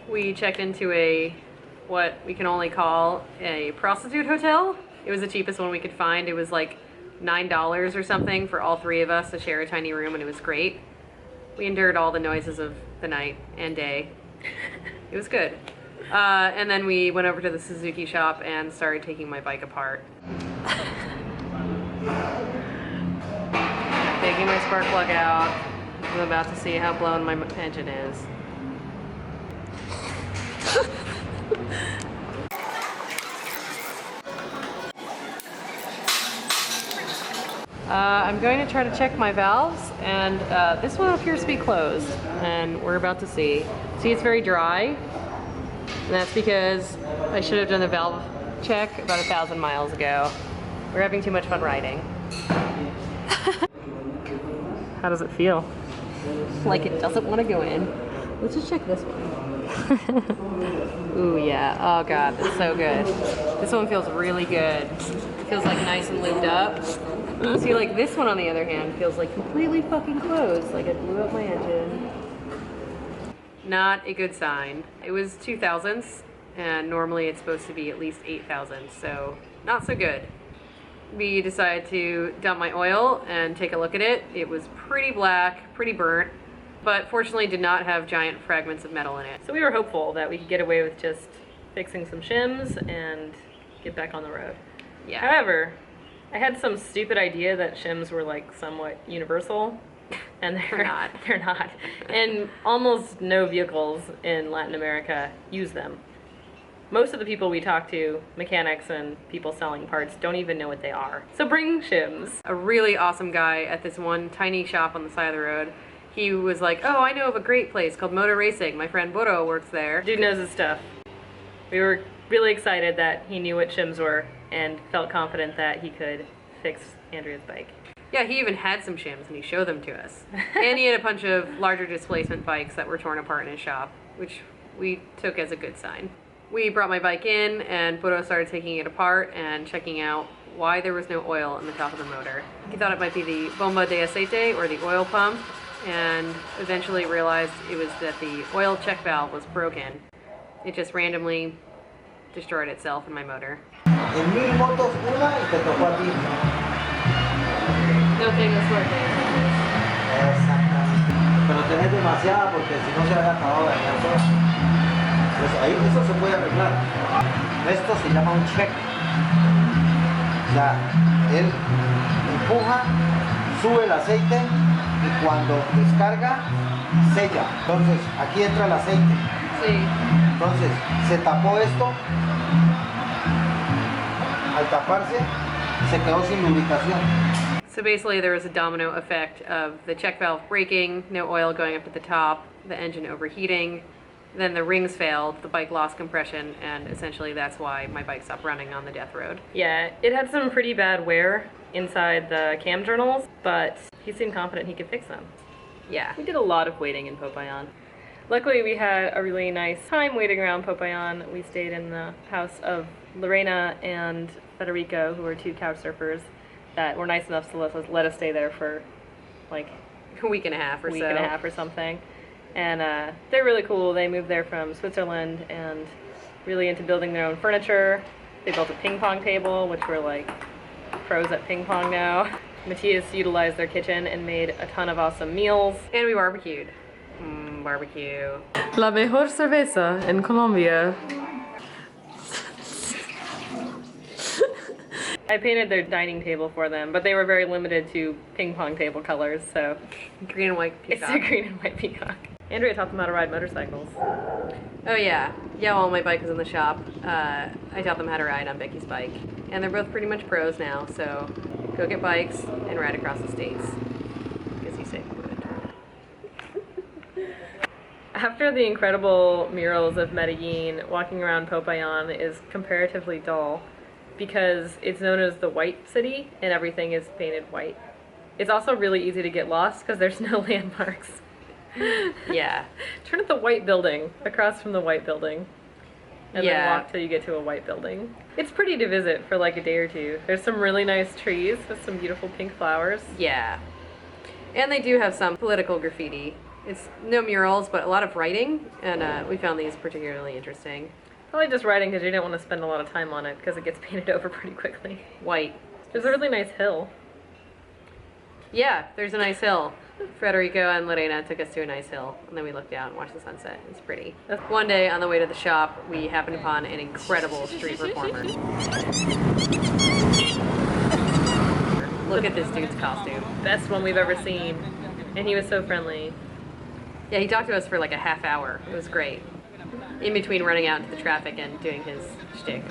We checked into what we can only call a prostitute hotel. It was the cheapest one we could find. It was like $9 or something for all three of us to share a tiny room, and it was great. We endured all the noises of the night and day. It was good. And then we went over to the Suzuki shop and started taking my bike apart. Taking my spark plug out. I'm about to see how blown my engine is. I'm going to try to check my valves, and this one appears to be closed, and we're about to see. See, it's very dry, and that's because I should have done the valve check about 1,000 miles ago. We're having too much fun riding. How does it feel? Like it doesn't want to go in. Let's just check this one. Ooh, yeah. Oh god, it's so good. This one feels really good. It feels like nice and lubed up. See, like this one on the other hand feels like completely fucking closed, like it blew up my engine. Not a good sign. It was 2,000ths, and normally it's supposed to be at least 8,000, so not so good. We decided to dump my oil and take a look at it. It was pretty black, pretty burnt, but fortunately did not have giant fragments of metal in it. So we were hopeful that we could get away with just fixing some shims and get back on the road. Yeah. However, I had some stupid idea that shims were like somewhat universal, and they're not. They're not. And almost no vehicles in Latin America use them. Most of the people we talk to, mechanics and people selling parts, don't even know what they are. So bring shims. A really awesome guy at this one tiny shop on the side of the road. He was like, oh, I know of a great place called Moto Racing. My friend Moto works there. Dude knows his stuff. We were really excited that he knew what shims were and felt confident that he could fix Andrea's bike. Yeah, he even had some shims and he showed them to us. And he had a bunch of larger displacement bikes that were torn apart in his shop, which we took as a good sign. We brought my bike in and Bodo started taking it apart and checking out why there was no oil in the top of the motor. He thought it might be the bomba de aceite, or the oil pump, and eventually realized it was that the oil check valve was broken. It just randomly destroyed itself in my motor. En 1000 motos, una y te tocó a ti. No tengo suerte. Exactamente. Pero tenés demasiada porque si no se había acabado de dañar todo. Pues ahí eso se puede arreglar. Esto se llama un check. O sea, él empuja, sube el aceite y cuando descarga, sella. Entonces, aquí entra el aceite. Sí. Entonces, se tapó esto. Al taparse, se quedó sin lubricación. So basically there was a domino effect of the check valve breaking, no oil going up to the top, the engine overheating, then the rings failed, the bike lost compression, and essentially that's why my bike stopped running on the death road. Yeah, it had some pretty bad wear inside the cam journals, but he seemed confident he could fix them. Yeah, we did a lot of waiting in Popayan. Luckily we had a really nice time waiting around Popayan. We stayed in the house of Lorena and Federico, who are two couch surfers that were nice enough to let us stay there for like a week and a half or something. And they're really cool. They moved there from Switzerland and really into building their own furniture. They built a ping pong table, which we're like pros at ping pong now. Matthias utilized their kitchen and made a ton of awesome meals. And we barbecued. Barbecue. La mejor cerveza en Colombia. I painted their dining table for them, but they were very limited to ping pong table colors, so green and white peacock. It's a green and white peacock. Andrea taught them how to ride motorcycles. Oh yeah. Yeah, while my bike was in the shop, I taught them how to ride on Becky's bike. And they're both pretty much pros now, so go get bikes and ride across the states. Because he's safe with it. After the incredible murals of Medellin, walking around Popayan is comparatively dull, because it's known as the White City and everything is painted white. It's also really easy to get lost because there's no landmarks. Yeah. Turn at the white building, across from the white building, and then walk till you get to a white building. It's pretty to visit for like a day or two. There's some really nice trees with some beautiful pink flowers. Yeah. And they do have some political graffiti, It's no murals, but a lot of writing, and we found these particularly interesting. Probably just writing because you didn't want to spend a lot of time on it because it gets painted over pretty quickly. White. There's a really nice hill. Yeah, there's a nice hill. Federico and Lorena took us to a nice hill, and then we looked out and watched the sunset. It's pretty. One day on the way to the shop, we happened upon an incredible street performer. Look at this dude's costume. Best one we've ever seen. And he was so friendly. Yeah, he talked to us for like a half hour. It was great. In between running out into the traffic and doing his shtick.